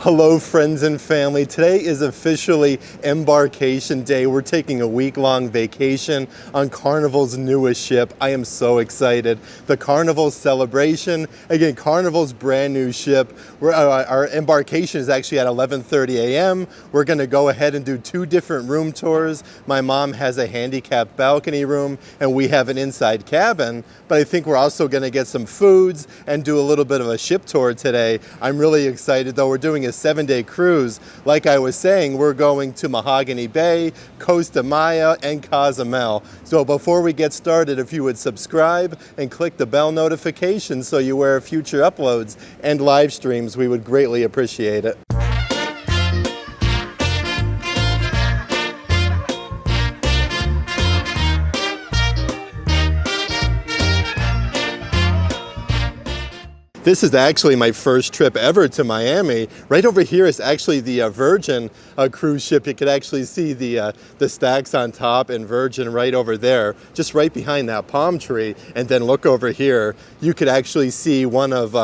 Hello friends and family. Today is officially embarkation day. We're taking a week-long vacation on Carnival's newest ship. I am so excited. The Carnival Celebration. Again, Carnival's brand new ship. Our embarkation is actually at 11:30 a.m. We're gonna go ahead and do two different room tours. My mom has a handicapped balcony room and we have an inside cabin, but I think we're also gonna get some foods and do a little bit of a ship tour today. I'm really excited though. We're doing a 7-day cruise. Like I was saying, we're going to Mahogany Bay, Costa Maya, and Cozumel. So before we get started, if you would subscribe and click the bell notification so you aware of future uploads and live streams, we would greatly appreciate it. This is actually my first trip ever to Miami. Right over here is actually the Virgin cruise ship. You could actually see the stacks on top and Virgin right over there, just right behind that palm tree. And then look over here, you could actually see one of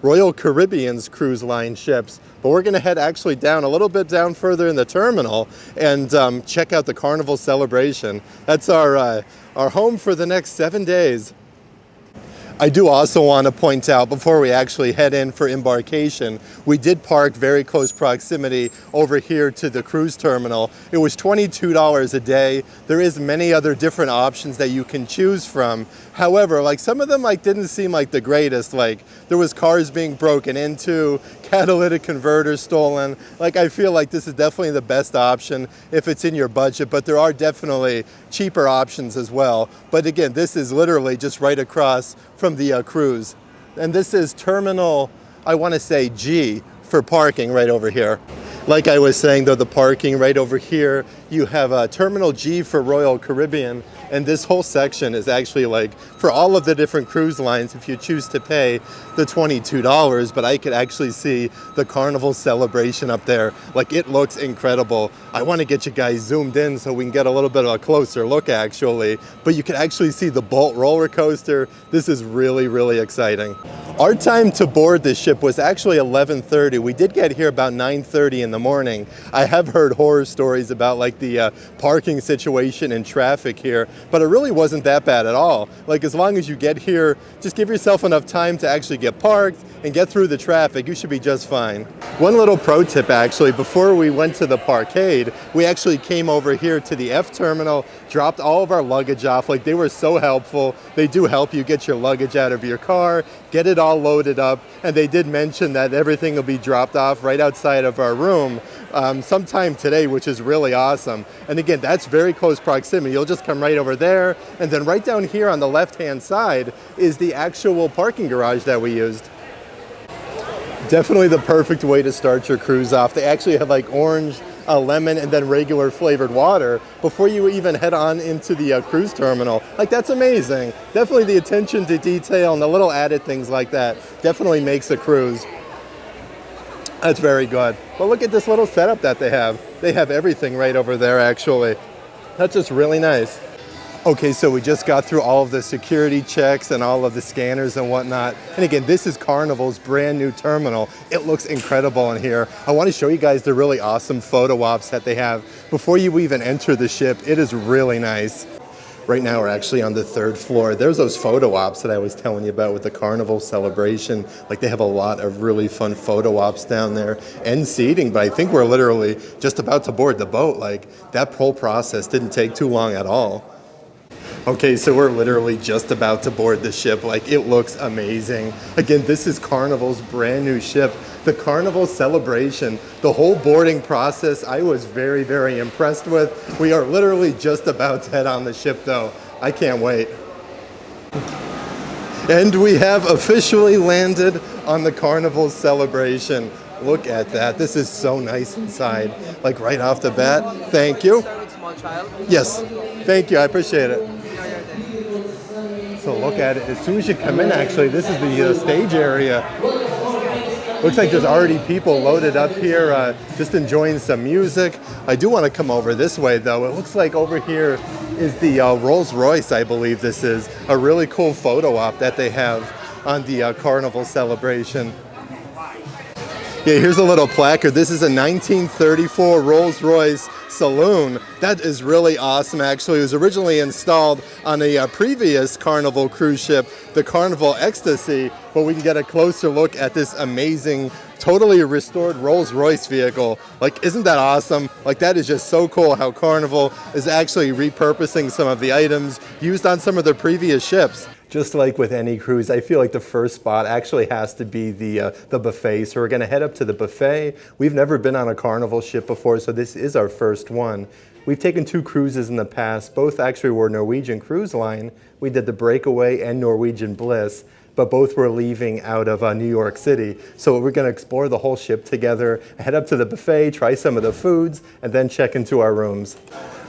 Royal Caribbean's cruise line ships. But we're gonna head actually down a little bit down further in the terminal and check out the Carnival Celebration. That's our home for the next 7 days. I do also want to point out before we actually head in for embarkation, we did park very close proximity over here to the cruise terminal. It was $22 a day. There is many other different options that you can choose from. However, like some of them didn't seem like the greatest. Like there was cars being broken into, catalytic converters stolen. Like I feel like this is definitely the best option if it's in your budget, but there are definitely cheaper options as well. But again, this is literally just right across from the cruise. And this is terminal, I want to say G for parking right over here. Like I was saying though, the parking right over here, you have terminal G for Royal Caribbean. And this whole section is actually like for all of the different cruise lines if you choose to pay the $22, but I could actually see the Carnival Celebration up there. Like it looks incredible. I want to get you guys zoomed in so we can get a little bit of a closer look actually, but you can actually see the Bolt roller coaster. This is really, really exciting. Our time to board this ship was actually 11:30. We did get here about 9:30 in the morning. I have heard horror stories about like the parking situation and traffic here, but it really wasn't that bad at all. Like as long as you get here, just give yourself enough time to actually get parked and get through the traffic, you should be just fine. One little pro tip actually, before we went to the parkade, we actually came over here to the F terminal, dropped all of our luggage off. Like they were so helpful. They do help you get your luggage out of your car, get it all loaded up, and they did mention that everything will be dropped off right outside of our room sometime today, which is really awesome. And again, that's very close proximity. You'll just come right over there, and then right down here on the left-hand side is the actual parking garage that we used. Definitely the perfect way to start your cruise off. They actually have like orange, lemon, and then regular flavored water before you even head on into the cruise terminal. Like that's amazing. Definitely the attention to detail and the little added things like that definitely makes a cruise. That's very good. But look at this little setup that they have. They have everything right over there actually. That's just really nice. Okay, so we just got through all of the security checks and all of the scanners and whatnot. And again, this is Carnival's brand new terminal. It looks incredible in here. I want to show you guys the really awesome photo ops that they have before you even enter the ship. It is really nice. Right now we're actually on the 3rd floor. There's those photo ops that I was telling you about with the Carnival Celebration. Like they have a lot of really fun photo ops down there and seating, but I think we're literally just about to board the boat. Like that whole process didn't take too long at all. Okay, so we're literally just about to board the ship. Like it looks amazing. Again, this is Carnival's brand new ship, the Carnival Celebration. The whole boarding process, I was very, very impressed with. We are literally just about to head on the ship though. I can't wait. And we have officially landed on the Carnival Celebration. Look at that. This is so nice inside. Like right off the bat. Thank you. Yes. Thank you. I appreciate it. So look at it. As soon as you come in, actually, this is the stage area. Looks like there's already people loaded up here, just enjoying some music. I do want to come over this way, though. It looks like over here is the Rolls Royce, I believe this is. A really cool photo op that they have on the Carnival Celebration. Yeah, here's a little placard. This is a 1934 Rolls-Royce saloon. That is really awesome, actually. It was originally installed on a previous Carnival cruise ship, the Carnival Ecstasy, but we can get a closer look at this amazing, totally restored Rolls-Royce vehicle. Like, isn't that awesome? Like, that is just so cool how Carnival is actually repurposing some of the items used on some of their previous ships. Just like with any cruise, I feel like the first spot actually has to be the buffet. So we're going to head up to the buffet. We've never been on a Carnival ship before, so this is our first one. We've taken 2 cruises in the past. Both actually were Norwegian Cruise Line. We did the Breakaway and Norwegian Bliss, but both were leaving out of New York City. So we're going to explore the whole ship together, head up to the buffet, try some of the foods, and then check into our rooms.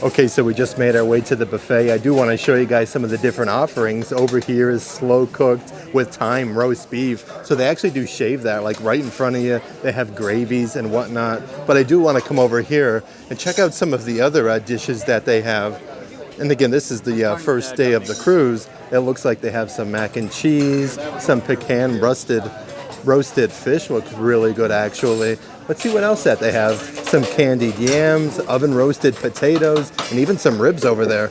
Okay, so we just made our way to the buffet. I do want to show you guys some of the different offerings. Over here is slow cooked with thyme roast beef. So they actually do shave that like right in front of you. They have gravies and whatnot. But I do want to come over here and check out some of the other dishes that they have. And again, this is the first day of the cruise. It looks like they have some mac and cheese, some pecan roasted fish. Looks really good, actually. Let's see what else that they have. Some candied yams, oven roasted potatoes, and even some ribs over there.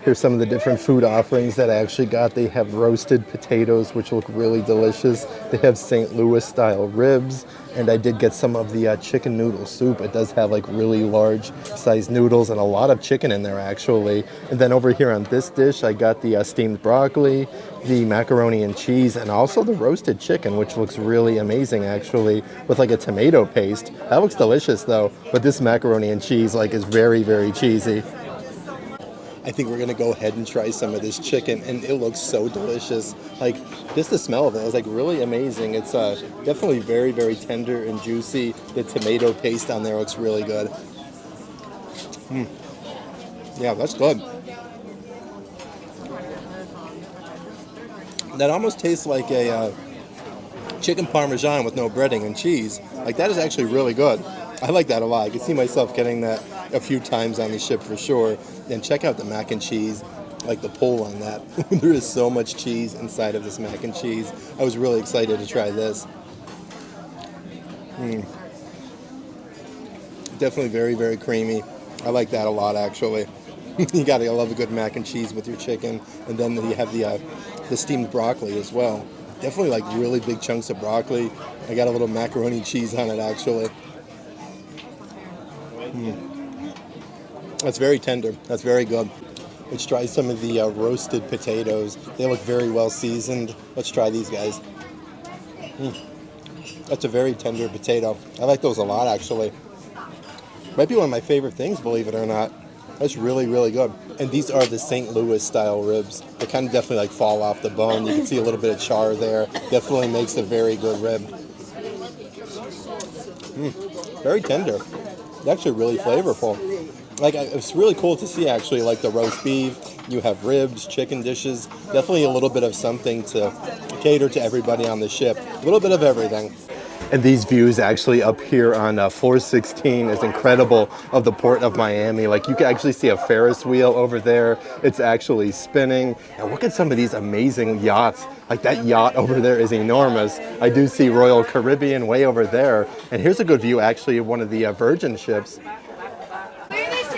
Here's some of the different food offerings that I actually got. They have roasted potatoes, which look really delicious. They have St. Louis style ribs, and I did get some of the chicken noodle soup. It does have like really large sized noodles and a lot of chicken in there, actually. And then over here on this dish, I got the steamed broccoli, the macaroni and cheese, and also the roasted chicken, which looks really amazing, actually, with like a tomato paste. That looks delicious though, but this macaroni and cheese like is very, very cheesy. I think we're gonna go ahead and try some of this chicken, and it looks so delicious. Like, just the smell of it is like really amazing. It's definitely very, very tender and juicy. The tomato paste on there looks really good. Yeah, that's good. That almost tastes like a chicken parmesan with no breading and cheese. Like, that is actually really good. I like that a lot. I can see myself getting that a few times on the ship for sure. And check out the mac and cheese, like the pull on that. There is so much cheese inside of this mac and cheese. I was really excited to try this. Definitely very, very creamy. I like that a lot, actually. You gotta love a good mac and cheese with your chicken. And then you have the steamed broccoli as well. Definitely like really big chunks of broccoli. I got a little macaroni cheese on it, actually. That's very tender. That's very good. Let's try some of the roasted potatoes. They look very well seasoned. Let's try these guys. That's a very tender potato. I like those a lot, actually. Might be one of my favorite things, believe it or not. That's really, really good. And these are the St. Louis style ribs. They kind of definitely like fall off the bone. You can see a little bit of char there. Definitely makes a very good rib. Very tender. It's actually really flavorful. Like, it's really cool to see, actually, like the roast beef. You have ribs, chicken dishes. Definitely a little bit of something to cater to everybody on the ship. A little bit of everything. And these views actually up here on 416 is incredible of the port of Miami. Like, you can actually see a Ferris wheel over there. It's actually spinning. And look at some of these amazing yachts. Like, that yacht over there is enormous. I do see Royal Caribbean way over there. And here's a good view, actually, of one of the Virgin ships.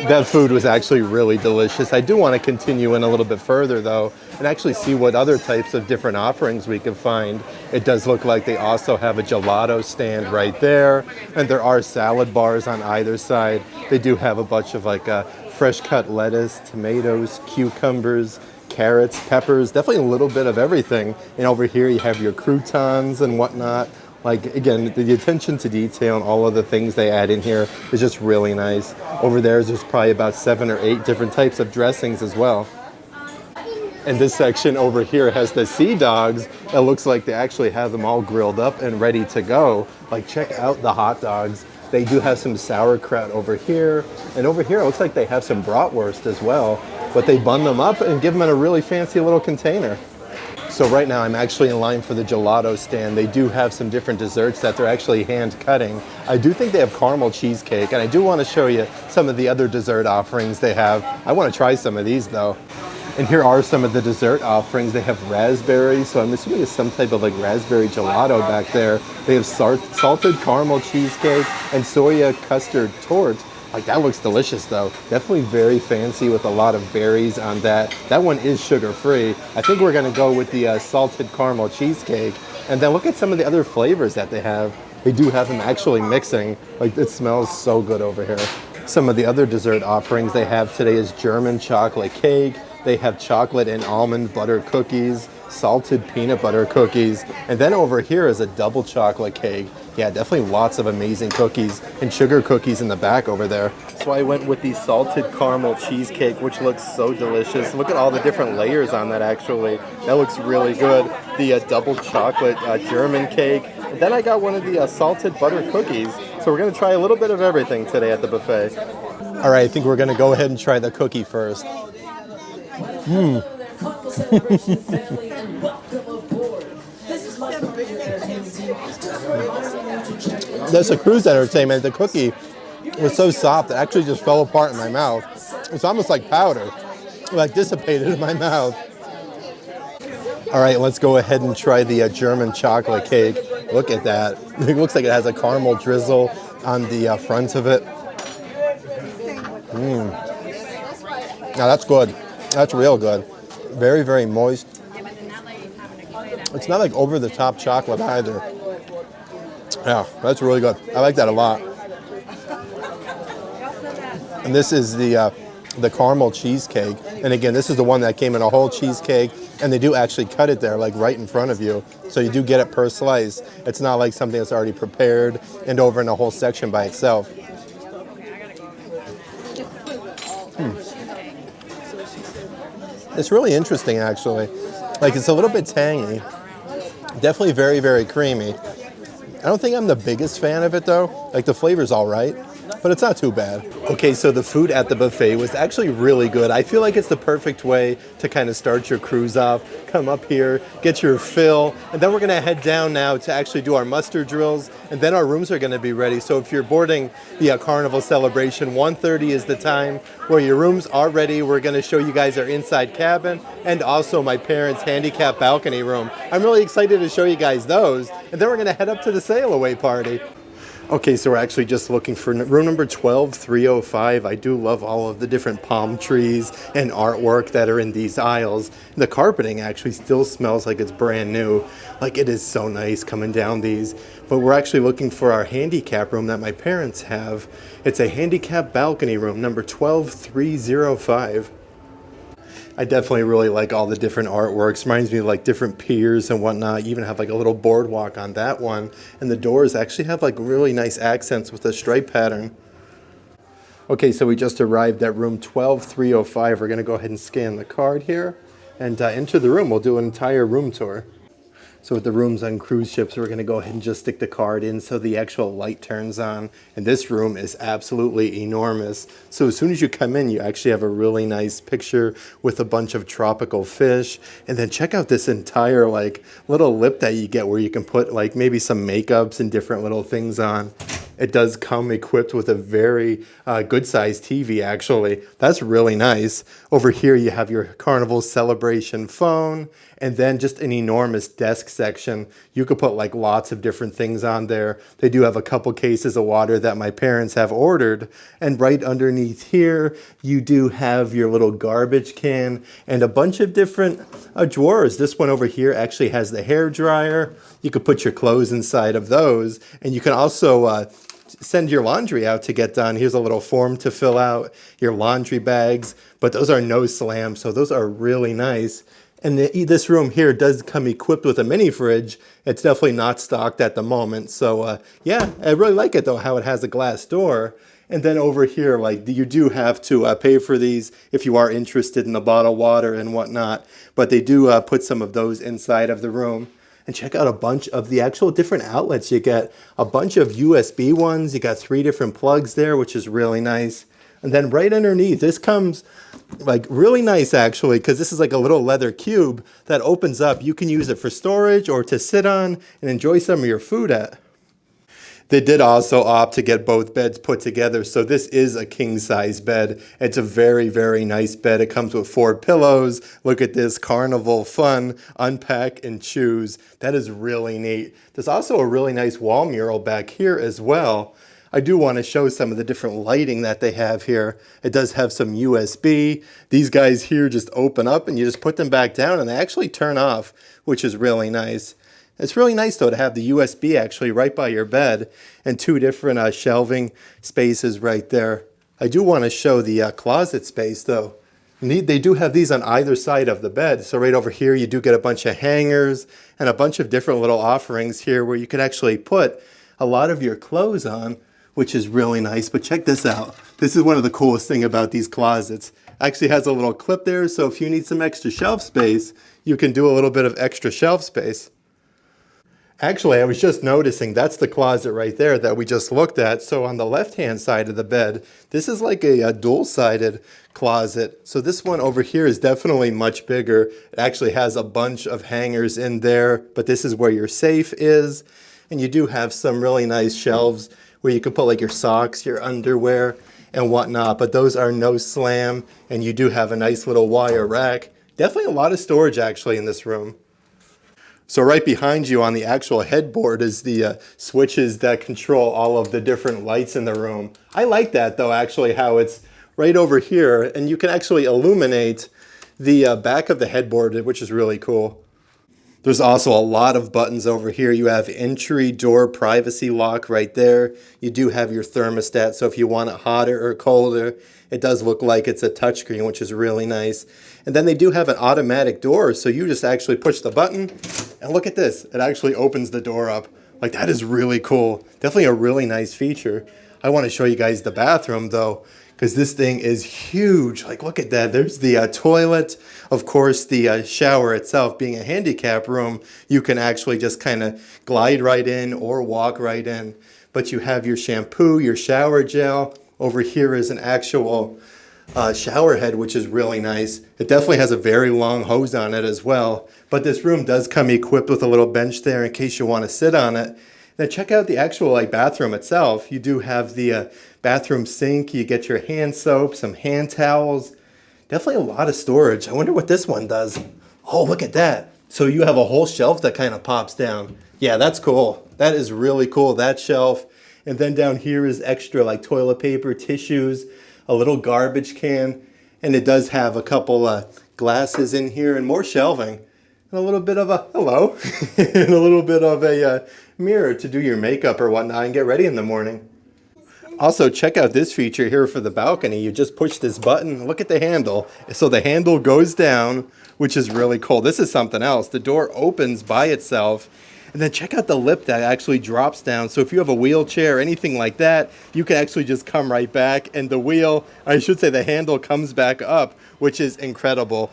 That food was actually really delicious. I do want to continue in a little bit further, though, and actually see what other types of different offerings we can find. It does look like they also have a gelato stand right there, and there are salad bars on either side. They do have a bunch of like fresh cut lettuce, tomatoes, cucumbers, carrots, peppers, definitely a little bit of everything. And over here you have your croutons and whatnot. Like, again, the attention to detail and all of the things they add in here is just really nice. Over there's probably about 7 or 8 different types of dressings as well. And this section over here has the sea dogs. It looks like they actually have them all grilled up and ready to go. Like, check out the hot dogs. They do have some sauerkraut over here. And over here, it looks like they have some bratwurst as well. But they bun them up and give them in a really fancy little container. So right now I'm actually in line for the gelato stand. They do have some different desserts that they're actually hand cutting. I do think they have caramel cheesecake, and I do want to show you some of the other dessert offerings they have. I want to try some of these though. And here are some of the dessert offerings. They have raspberries, so I'm assuming it's some type of like raspberry gelato back there. They have salted caramel cheesecake and soya custard torte. Like, that looks delicious though. Definitely very fancy with a lot of berries on that. That one is sugar-free. I think we're gonna go with the salted caramel cheesecake. And then look at some of the other flavors that they have. They do have them actually mixing. Like, it smells so good over here. Some of the other dessert offerings they have today is German chocolate cake. They have chocolate and almond butter cookies, salted peanut butter cookies, and then over here is a double chocolate cake. Yeah, definitely lots of amazing cookies and sugar cookies in the back over there. So I went with the salted caramel cheesecake, which looks so delicious. Look at all the different layers on that actually. That looks really good. The double chocolate German cake. And then I got one of the salted butter cookies. So we're gonna try a little bit of everything today at the buffet. All right, I think we're gonna go ahead and try the cookie first. That's a cruise entertainment. The cookie was so soft it actually just fell apart in my mouth. It's almost like powder, like dissipated in my mouth. All right, let's go ahead and try the German chocolate cake. Look at that. It looks like it has a caramel drizzle on the front of it. Now that's good. That's real good. Very, very moist. It's not like over the top chocolate either. Yeah, that's really good. I like that a lot. And this is the caramel cheesecake. And again, this is the one that came in a whole cheesecake, and they do actually cut it there, like right in front of you. So you do get it per slice. It's not like something that's already prepared and over in a whole section by itself. It's really interesting, actually. Like, it's a little bit tangy. Definitely very, very creamy. I don't think I'm the biggest fan of it, though. Like, the flavor's all right, but it's not too bad. Okay, so the food at the buffet was actually really good. I feel like it's the perfect way to kind of start your cruise off. Come up here, get your fill, and then we're gonna head down now to actually do our muster drills, and then our rooms are gonna be ready. So if you're boarding the Carnival celebration, 1:30 is the time where your rooms are ready. We're gonna show you guys our inside cabin and also my parents' handicap balcony room. I'm really excited to show you guys those, and then we're gonna head up to the sail away party. Okay, so we're actually just looking for room number 12305. I do love all of the different palm trees and artwork that are in these aisles. The carpeting actually still smells like it's brand new. Like, it is so nice coming down these. But we're actually looking for our handicap room that my parents have. It's a handicap balcony room, number 12305. I definitely really like all the different artworks. Reminds me of like different piers and whatnot. You even have like a little boardwalk on that one. And the doors actually have like really nice accents with the stripe pattern. Okay, so we just arrived at room 12305. We're gonna go ahead and scan the card here and enter the room. We'll do an entire room tour. So with the rooms on cruise ships, we're gonna go ahead and just stick the card in so the actual light turns on. And this room is absolutely enormous. So as soon as you come in, you actually have a really nice picture with a bunch of tropical fish. And then check out this entire like little lip that you get where you can put like maybe some makeups and different little things on. It does come equipped with a very good sized TV actually. That's really nice. Over here you have your Carnival celebration phone and then just an enormous desk section. You could put like lots of different things on there. They do have a couple cases of water that my parents have ordered. And right underneath here, you do have your little garbage can and a bunch of different drawers. This one over here actually has the hair dryer. You could put your clothes inside of those. And you can also send your laundry out to get done. Here's a little form to fill out your laundry bags, but those are no slam, so those are really nice. And this room here does come equipped with a mini fridge. It's definitely not stocked at the moment. So yeah, I really like it though, how it has a glass door. And then over here, like you do have to pay for these if you are interested in the bottled water and whatnot, but they do put some of those inside of the room. And check out a bunch of the actual different outlets. You get a bunch of USB ones. You got 3 different plugs there, which is really nice. And then right underneath, this comes like really nice actually, because this is like a little leather cube that opens up. You can use it for storage or to sit on and enjoy some of your food at. They did also opt to get both beds put together, so this is a king-size bed. It's a very, very nice bed. It comes with 4 pillows. Look at this, Carnival fun, unpack and choose. That is really neat. There's also a really nice wall mural back here as well. I do want to show some of the different lighting that they have here. It does have some USB. These guys here just open up and you just put them back down and they actually turn off, which is really nice. It's really nice, though, to have the USB actually right by your bed and 2 different shelving spaces right there. I do want to show the closet space, though. They do have these on either side of the bed. So right over here, you do get a bunch of hangers and a bunch of different little offerings here where you could actually put a lot of your clothes on, which is really nice. But check this out. This is one of the coolest things about these closets. Actually has a little clip there, so if you need some extra shelf space, you can do a little bit of extra shelf space. Actually, I was just noticing that's the closet right there that we just looked at. So on the left-hand side of the bed, this is like a dual-sided closet. So this one over here is definitely much bigger. It actually has a bunch of hangers in there, but this is where your safe is. And you do have some really nice shelves where you can put like your socks, your underwear, and whatnot. But those are no slam, and you do have a nice little wire rack. Definitely a lot of storage actually in this room. So right behind you on the actual headboard is the switches that control all of the different lights in the room. I like that, though, actually, how it's right over here, and you can actually illuminate the back of the headboard, which is really cool. There's also a lot of buttons over here. You have entry door privacy lock right there. You do have your thermostat, so if you want it hotter or colder, it does look like it's a touchscreen, which is really nice. And then they do have an automatic door, so you just actually push the button, and look at this. It actually opens the door up. Like, that is really cool. Definitely a really nice feature. I want to show you guys the bathroom, though, because this thing is huge. Like, look at that. There's the toilet. Of course, the shower itself being a handicap room, you can actually just kind of glide right in or walk right in. But you have your shampoo, your shower gel. Over here is an actual shower head, which is really nice. It definitely has a very long hose on it as well. But this room does come equipped with a little bench there in case you want to sit on it. Now check out the actual bathroom itself. You do have the bathroom sink. You get your hand soap, some hand towels. Definitely a lot of storage. I wonder what this one does. Oh, look at that. So you have a whole shelf that kind of pops down. Yeah, that's cool. That is really cool, that shelf. And then down here is extra like toilet paper, tissues, a little garbage can. And it does have a couple glasses in here and more shelving. And a little bit of a, hello, and a little bit of a mirror to do your makeup or whatnot and get ready in the morning. Also, check out this feature here for the balcony. You just push this button. Look at the handle. So the handle goes down, which is really cool. This is something else. The door opens by itself. And then check out the lip that actually drops down. So if you have a wheelchair or anything like that, you can actually just come right back. And the wheel, I should say the handle comes back up, which is incredible.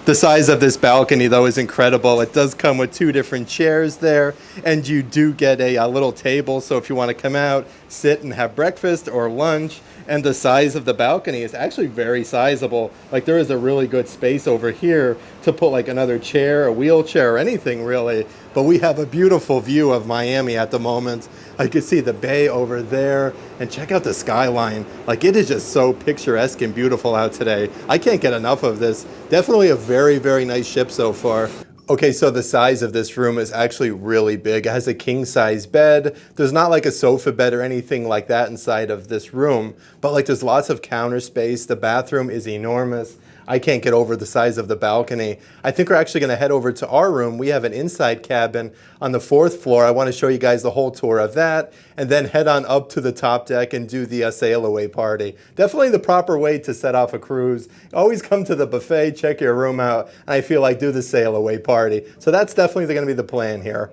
The size of this balcony, though, is incredible. It does come with 2 different chairs there, and you do get a little table, so if you want to come out, sit and have breakfast or lunch. And the size of the balcony is actually very sizable. Like, there is a really good space over here to put like another chair, a wheelchair, or anything really. But we have a beautiful view of Miami at the moment. I can see the bay over there, and check out the skyline. Like, it is just so picturesque and beautiful out today. I can't get enough of this. Definitely a very, very nice ship so far. Okay, so the size of this room is actually really big. It has a king-size bed. There's not like a sofa bed or anything like that inside of this room, but like there's lots of counter space. The bathroom is enormous. I can't get over the size of the balcony. I think we're actually going to head over to our room. We have an inside cabin on the 4th floor. I want to show you guys the whole tour of that, and then head on up to the top deck and do the sail away party. Definitely the proper way to set off a cruise. Always come to the buffet, check your room out, and I feel like do the sail away party. So that's definitely going to be the plan here.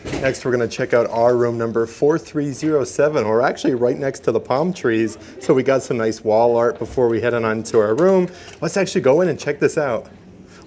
Next, we're going to check out our room number 4307. We're actually right next to the palm trees, so we got some nice wall art before we head on to our room. Let's actually go in and check this out.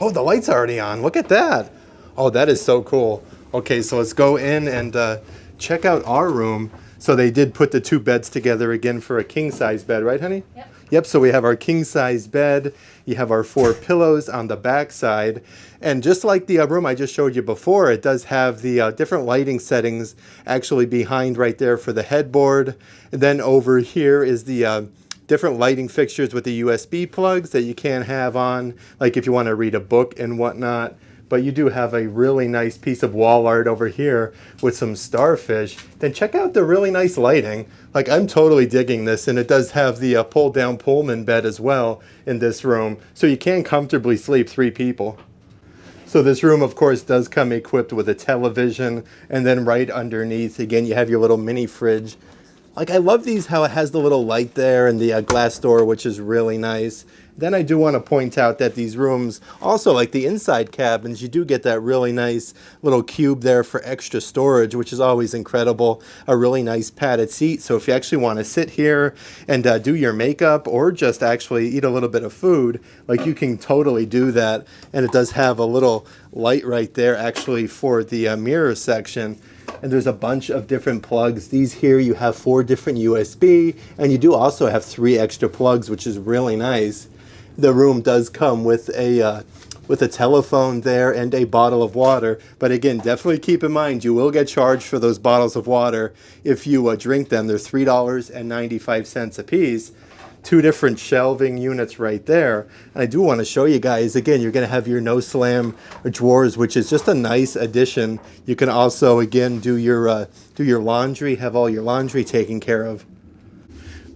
Oh, the light's already on. Look at that. Oh, that is so cool. Okay, so let's go in and check out our room. So they did put the 2 beds together again for a king-size bed, right, honey? Yep. Yep, so we have our king-size bed. You have our 4 pillows on the back side. And just like the room I just showed you before, it does have the different lighting settings actually behind right there for the headboard. And then over here is the different lighting fixtures with the USB plugs that you can have on, like if you want to read a book and whatnot. But you do have a really nice piece of wall art over here with some starfish. Then check out the really nice lighting. Like, I'm totally digging this, and it does have the pull-down Pullman bed as well in this room, so you can comfortably sleep 3 people. So this room, of course, does come equipped with a television, and then right underneath, again, you have your little mini fridge. Like, I love these, how it has the little light there and the glass door, which is really nice. Then I do want to point out that these rooms, also like the inside cabins, you do get that really nice little cube there for extra storage, which is always incredible. A really nice padded seat. So if you actually want to sit here and do your makeup or just actually eat a little bit of food, like, you can totally do that. And it does have a little light right there actually for the mirror section. And there's a bunch of different plugs. These here, you have 4 different USB, and you do also have 3 extra plugs, which is really nice. The room does come with a telephone there and a bottle of water. But again, definitely keep in mind, you will get charged for those bottles of water if you drink them. They're $3.95 a piece. 2 different shelving units right there. And I do want to show you guys, again, you're going to have your no slam drawers, which is just a nice addition. You can also, again, do your laundry, have all your laundry taken care of.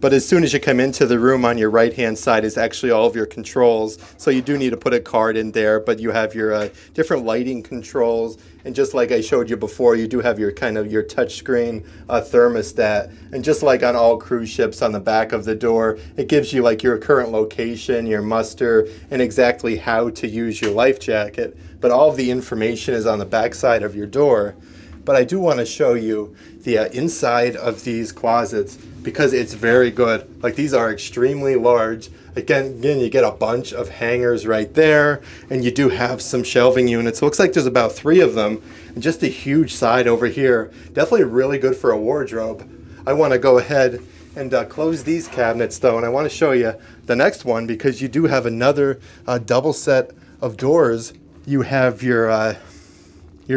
But as soon as you come into the room, on your right-hand side is actually all of your controls. So you do need to put a card in there, but you have your different lighting controls. And just like I showed you before, you do have your your touchscreen thermostat. And just like on all cruise ships, on the back of the door, it gives you like your current location, your muster, and exactly how to use your life jacket. But all of the information is on the back side of your door. But I do want to show you the inside of these closets, because it's very good. Like, these are extremely large. Again, you get a bunch of hangers right there, and you do have some shelving units. It looks like there's about 3 of them, and just a huge side over here. Definitely really good for a wardrobe. I want to go ahead and close these cabinets though, and I want to show you the next one, because you do have another double set of doors. You have your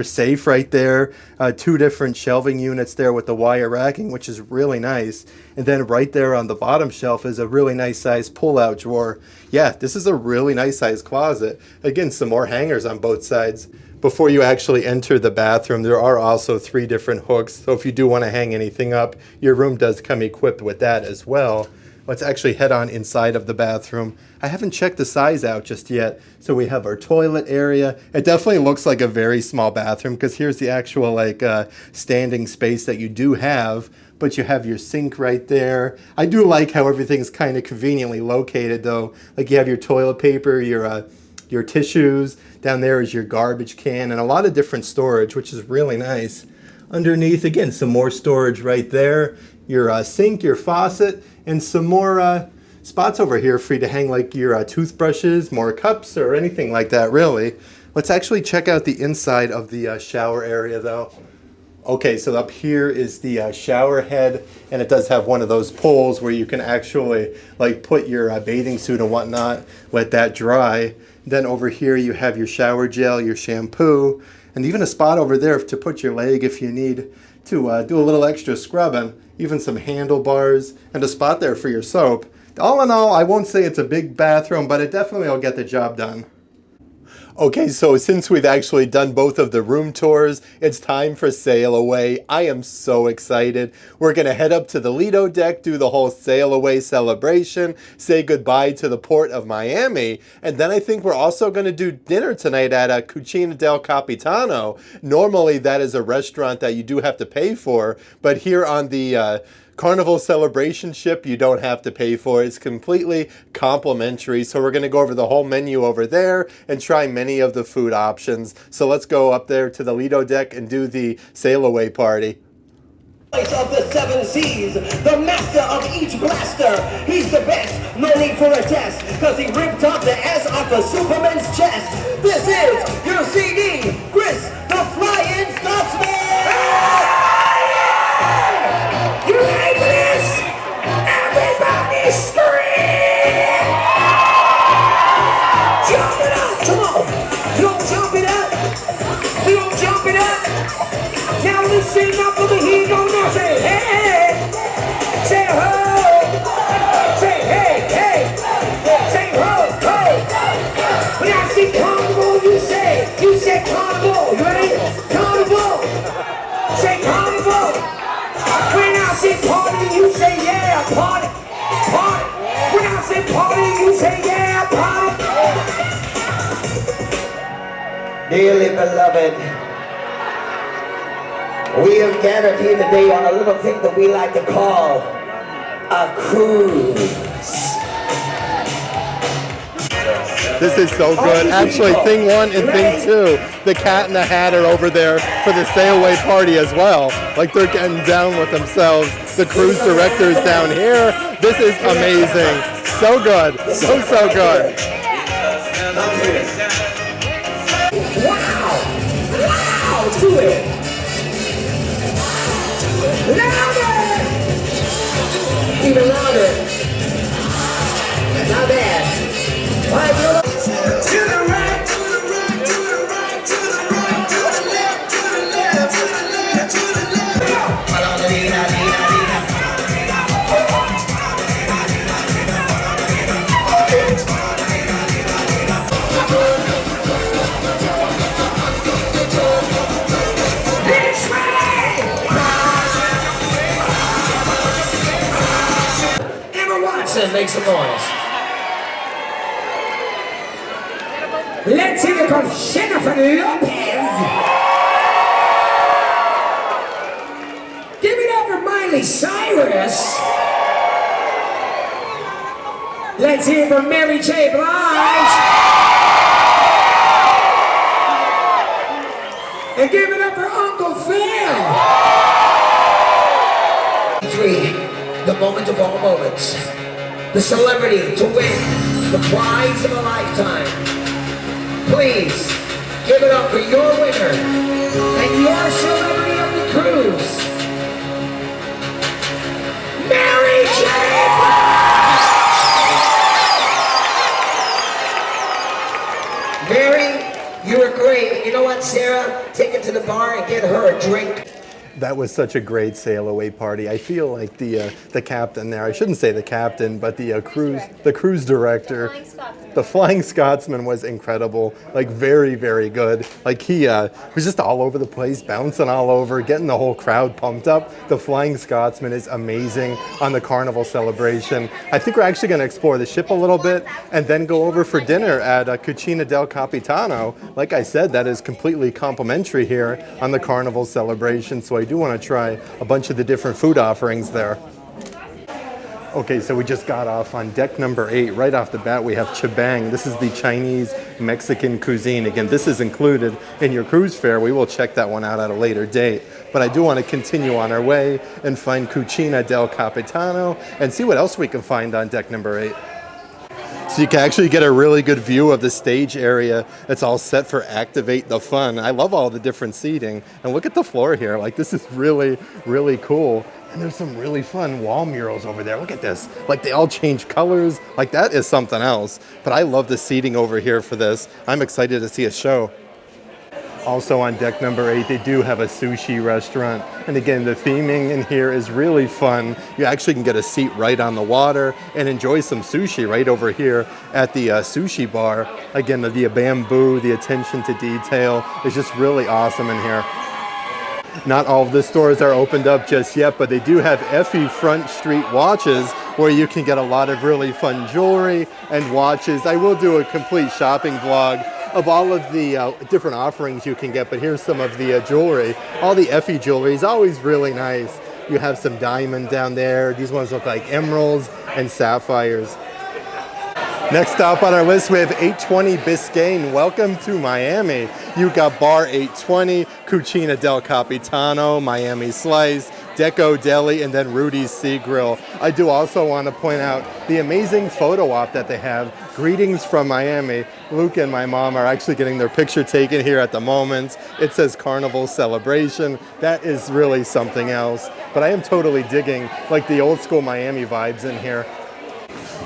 safe right there, 2 different shelving units there with the wire racking, which is really nice. And then right there on the bottom shelf is a really nice size pull-out drawer. Yeah, this is a really nice size closet. Again, some more hangers on both sides. Before you actually enter the bathroom, there are also 3 different hooks. So if you do want to hang anything up, your room does come equipped with that as well. Let's actually head on inside of the bathroom. I haven't checked the size out just yet. So we have our toilet area. It definitely looks like a very small bathroom, because here's the actual standing space that you do have. But you have your sink right there. I do like how everything's kind of conveniently located though. Like, you have your toilet paper, your tissues. Down there is your garbage can, and a lot of different storage, which is really nice. Underneath, again, some more storage right there. Your sink, your faucet, and some more spots over here for you to hang like your toothbrushes, more cups, or anything like that, really. Let's actually check out the inside of the shower area though. Okay, so up here is the shower head, and it does have one of those poles where you can actually like put your bathing suit and whatnot, let that dry. Then over here you have your shower gel, your shampoo, and even a spot over there to put your leg if you need to do a little extra scrubbing. Even some handlebars and a spot there for your soap. All in all, I won't say it's a big bathroom, but it definitely will get the job done. Okay, so since we've actually done both of the room tours, it's time for sail away. I am so excited. We're gonna head up to the Lido deck, do the whole sail away celebration, say goodbye to the port of Miami, and then I think we're also gonna do dinner tonight at Cucina del Capitano. Normally that is a restaurant that you do have to pay for, but here on the Carnival celebration ship, you don't have to pay for it. It's completely complimentary. So we're going to go over the whole menu over there and try many of the food options. So let's go up there to the Lido deck and do the sail away party. Voice of the 7 seas, the master of each blaster. He's the best, no need for a test, cause he ripped off the S off of Superman's chest. This is your CD, Chris the Flying Scotsman! You ready for this? Everybody scream! ho. Say hey, hey. Say ho, ho. When I say carnival, you say carnival. You ready? Carnival. Say carnival. When I say party, you say yeah, party. Party. When I say party, you say yeah, party. Dearly beloved, we have gathered here today on a little thing that we like to call a cruise. This is so good. Actually, thing 1 and thing 2, the Cat and the Hat are over there for the sail away party as well. Like they're getting down with themselves. The cruise director's down here. This is amazing. So good. So good. Wow! Wow! Do it! Louder! Even louder. Not bad. All right, to the right, to the right, to the right, to the right, to the left, to the left, to the left, to the left. This way! Emma Watson, make some noise. Let's hear it from Jennifer Lopez. Give it up for Miley Cyrus. Let's hear it from Mary J. Blige. And give it up for Uncle Phil. 3, the moment of all moments. The celebrity to win the prize of a lifetime. Please, give it up for your winner and your celebrity of the cruise, Mary J. Blige! Mary, you were great. You know what, Sarah? Take it to the bar and get her a drink. That was such a great sail away party. I feel like the captain there, I shouldn't say the captain, but the cruise director, the Flying Scotsman was incredible. Like very, very good. Like he was just all over the place, bouncing all over, getting the whole crowd pumped up. The Flying Scotsman is amazing on the Carnival celebration. I think we're actually going to explore the ship a little bit and then go over for dinner at Cucina del Capitano. Like I said, that is completely complimentary here on the Carnival celebration. So I do want to try a bunch of the different food offerings there. Okay, so we just got off on deck number 8. Right off the bat, we have chibang. This is the Chinese Mexican cuisine. Again, this is included in your cruise fare. We will check that one out at a later date. But I do want to continue on our way and find Cucina del Capitano and see what else we can find on deck number 8. So you can actually get a really good view of the stage area. It's all set for Activate the Fun. I love all the different seating. And look at the floor here. Like this is really, really cool. And there's some really fun wall murals over there. Look at this. Like they all change colors. Like that is something else. But I love the seating over here for this. I'm excited to see a show. Also on deck number 8, they do have a sushi restaurant. And again, the theming in here is really fun. You actually can get a seat right on the water and enjoy some sushi right over here at the sushi bar. Again, the bamboo, the attention to detail is just really awesome in here. Not all of the stores are opened up just yet, but they do have Effie Front Street watches where you can get a lot of really fun jewelry and watches. I will do a complete shopping vlog of all of the different offerings you can get, but here's some of the jewelry. All the Effie jewelry is always really nice. You have some diamond down there. These ones look like emeralds and sapphires. Next stop on our list, we have 820 Biscayne. Welcome to Miami. You got Bar 820, Cucina del Capitano, Miami Slice, Deco Deli, and then Rudy's Sea Grill. I do also want to point out the amazing photo op that they have. Greetings from Miami. Luke and my mom are actually getting their picture taken here at the moment. It says Carnival Celebration. That is really something else. But I am totally digging like the old school Miami vibes in here.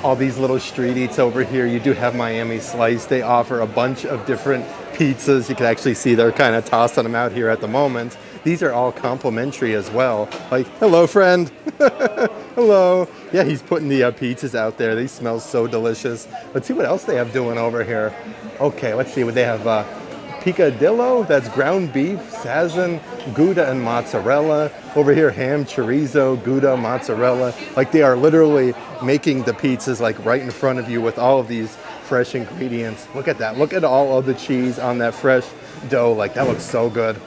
All these little street eats over here. You do have Miami Slice. They offer a bunch of different pizzas. You can actually see they're kind of tossing them out here at the moment. these are all complimentary as well. Like, hello, friend. Hello. Yeah, he's putting the pizzas out there. They smell so delicious. Let's see what else they have doing over here. Okay, let's see what they have. Picadillo, that's ground beef, sazon, Gouda, and mozzarella. Over here, ham, chorizo, Gouda, mozzarella. Like, they are literally making the pizzas like right in front of you with all of these fresh ingredients. Look at that. Look at all of the cheese on that fresh dough. Like, that looks so good.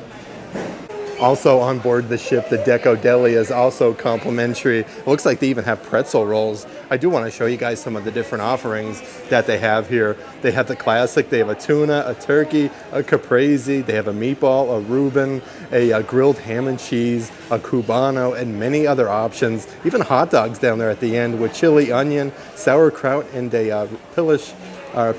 Also on board the ship, the Deco Deli is also complimentary. It looks like they even have pretzel rolls. I do want to show you guys some of the different offerings that they have here. They have the classic. They have a tuna, a turkey, a caprese. They have a meatball, a Reuben, a grilled ham and cheese, a Cubano, and many other options. Even hot dogs down there at the end with chili, onion, sauerkraut, and a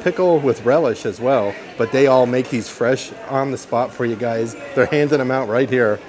pickle with relish as well. But they all make these fresh on the spot for you guys. They're handing them out right here.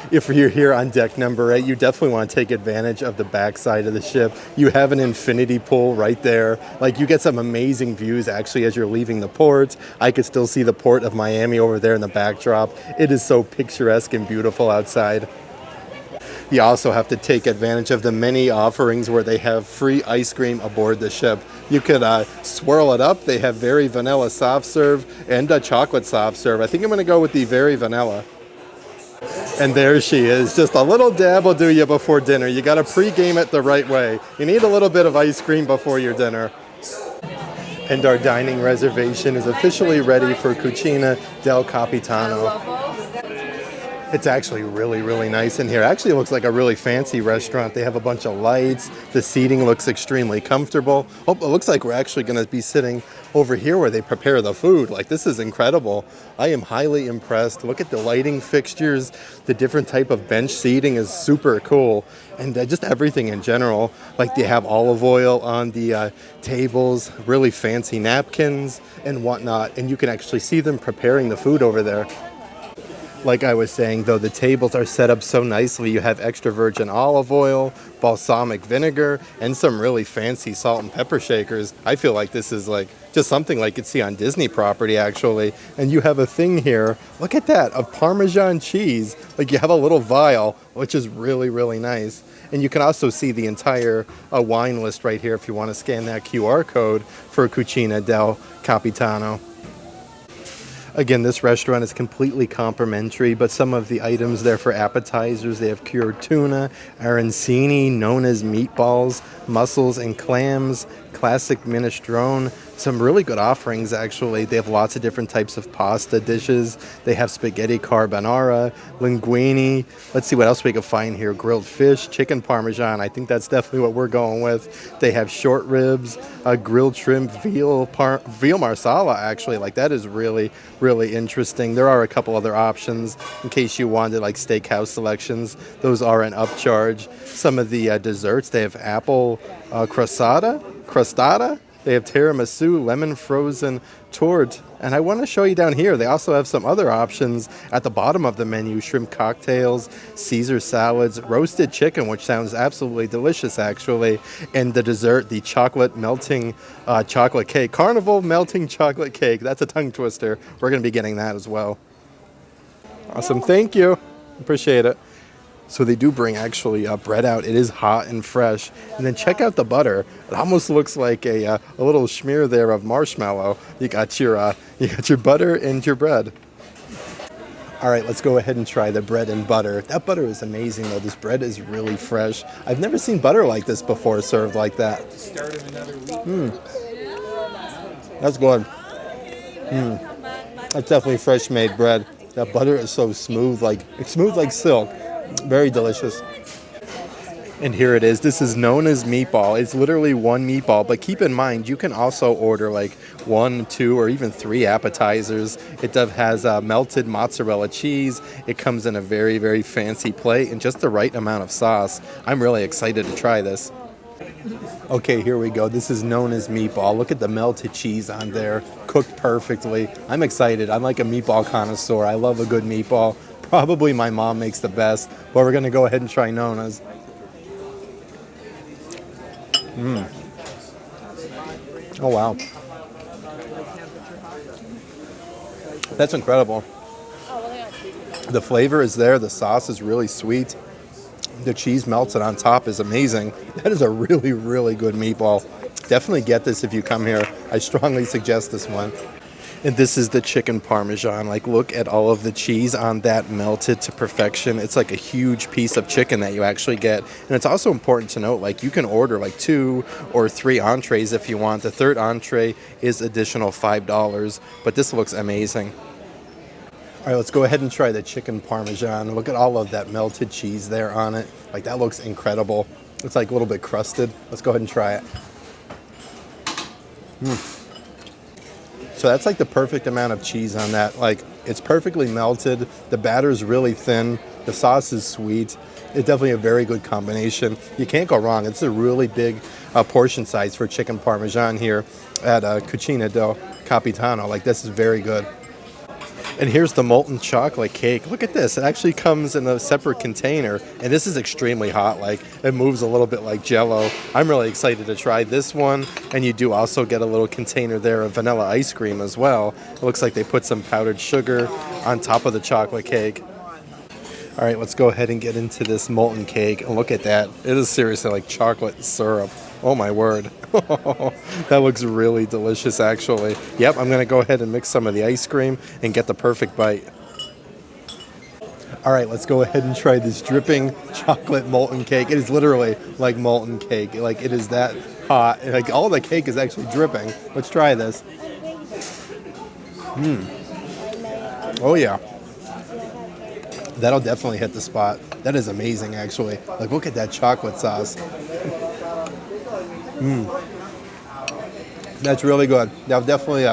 If you're here on deck number 8, you definitely want to take advantage of the backside of the ship. You have an infinity pool right there. Like, you get some amazing views actually as you're leaving the port. I could still see the port of Miami over there in the backdrop. It is so picturesque and beautiful outside. You also have to take advantage of the many offerings where they have free ice cream aboard the ship. You could swirl it up. They have very vanilla soft serve and a chocolate soft serve. I think I'm going to go with the very vanilla. And there she is. Just a little dab will do you before dinner. You got to pre-game it the right way. You need a little bit of ice cream before your dinner. And our dining reservation is officially ready for Cucina del Capitano. It's actually really, really nice in here. Actually, it looks like a really fancy restaurant. They have a bunch of lights. The seating looks extremely comfortable. Oh, it looks like we're actually going to be sitting over here where they prepare the food. Like, this is incredible. I am highly impressed. Look at the lighting fixtures. The different type of bench seating is super cool. And just everything in general. Like, they have olive oil on the tables, really fancy napkins and whatnot. And you can actually see them preparing the food over there. Like I was saying, though, the tables are set up so nicely. You have extra virgin olive oil, balsamic vinegar, and some really fancy salt and pepper shakers. I feel like this is like just something like you'd see on Disney property, actually. And you have a thing here, look at that, of Parmesan cheese. Like, you have a little vial, which is really, really nice. And you can also see the entire wine list right here if you want to scan that QR code for Cucina del Capitano. Again, this restaurant is completely complimentary, but some of the items there for appetizers, they have cured tuna, arancini, known as meatballs, mussels and clams, classic minestrone. Some really good offerings, actually. They have lots of different types of pasta dishes. They have spaghetti carbonara, linguine. Let's see what else we can find here. Grilled fish, chicken parmesan. I think that's definitely what we're going with. They have short ribs, grilled shrimp, veal marsala, actually. Like, that is really, really interesting. There are a couple other options in case you wanted, like, steakhouse selections. Those are an upcharge. Some of the desserts, they have apple crustada. They have tiramisu, lemon frozen torte. And I want to show you down here, they also have some other options at the bottom of the menu. Shrimp cocktails, Caesar salads, roasted chicken, which sounds absolutely delicious, actually. And the dessert, the chocolate melting chocolate cake. Carnival melting chocolate cake. That's a tongue twister. We're going to be getting that as well. Awesome. Thank you. Appreciate it. So they do bring actually bread out. It is hot and fresh. And then check out the butter. It almost looks like a little smear there of marshmallow. You got your butter and your bread. All right, let's go ahead and try the bread and butter. That butter is amazing, though. This bread is really fresh. I've never seen butter like this before served like that. That's good. That's definitely fresh made bread. That butter is so smooth, it's smooth like silk. Very delicious. And here it is. This is known as meatball. It's literally one meatball, but keep in mind, you can also order like 1, 2, or even 3 appetizers. It has melted mozzarella cheese. It comes in a very, very fancy plate and just the right amount of sauce. I'm really excited to try this. Okay, here we go. This is known as meatball. Look at the melted cheese on there, cooked perfectly. I'm excited. I'm like a meatball connoisseur. I love a good meatball. Probably my mom makes the best, but we're going to go ahead and try Nona's. Oh, wow. That's incredible. The flavor is there. The sauce is really sweet. The cheese melted on top is amazing. That is a really, really good meatball. Definitely get this if you come here. I strongly suggest this one. And this is the chicken parmesan. Like, look at all of the cheese on that, melted to perfection. It's like a huge piece of chicken that you actually get. And it's also important to note, like, you can order like 2 or 3 entrees if you want. The third entree is additional $5, but this looks amazing. All right, let's go ahead and try the chicken parmesan. Look at all of that melted cheese there on it. Like, that looks incredible. It's like a little bit crusted. Let's go ahead and try it. So that's like the perfect amount of cheese on that. Like, it's perfectly melted. The batter's really thin. The sauce is sweet. It's definitely a very good combination. You can't go wrong. It's a really big portion size for chicken parmesan here at Cucina del Capitano. Like, this is very good. And here's the molten chocolate cake. Look at this. It actually comes in a separate container, and this is extremely hot. Like, it moves a little bit like Jell-O. I'm really excited to try this one, and you do also get a little container there of vanilla ice cream as well. It looks like they put some powdered sugar on top of the chocolate cake. All right, let's go ahead and get into this molten cake, and look at that. It is seriously like chocolate syrup. Oh my word. That looks really delicious, actually. Yep, I'm going to go ahead and mix some of the ice cream and get the perfect bite. All right, let's go ahead and try this dripping chocolate molten cake. It is literally like molten cake. Like, it is that hot. Like, all the cake is actually dripping. Let's try this. Oh, yeah. That'll definitely hit the spot. That is amazing, actually. Like, look at that chocolate sauce. That's really good. That'll definitely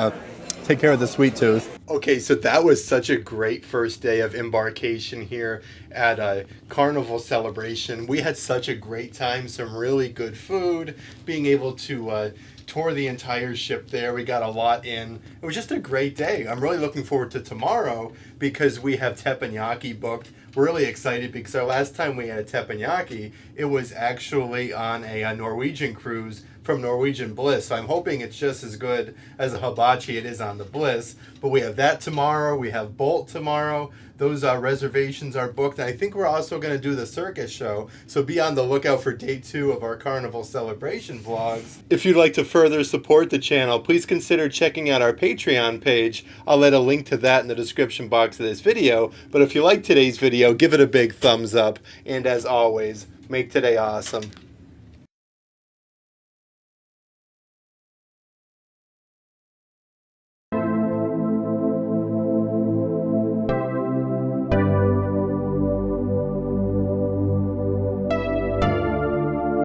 take care of the sweet tooth. Okay, so that was such a great first day of embarkation here at a carnival celebration. We had such a great time, some really good food, being able to tour the entire ship there. We got a lot in. It was just a great day. I'm really looking forward to tomorrow because we have teppanyaki booked. We're really excited because our last time we had a teppanyaki, it was actually on a Norwegian cruise from Norwegian Bliss. So I'm hoping it's just as good as a hibachi it is on the Bliss. But we have that tomorrow. We have Bolt tomorrow. Those reservations are booked. And I think we're also going to do the circus show. So be on the lookout for day 2 of our carnival celebration vlogs. If you'd like to further support the channel, please consider checking out our Patreon page. I'll let a link to that in the description box of this video. But if you like today's video, give it a big thumbs up. And as always, make today awesome.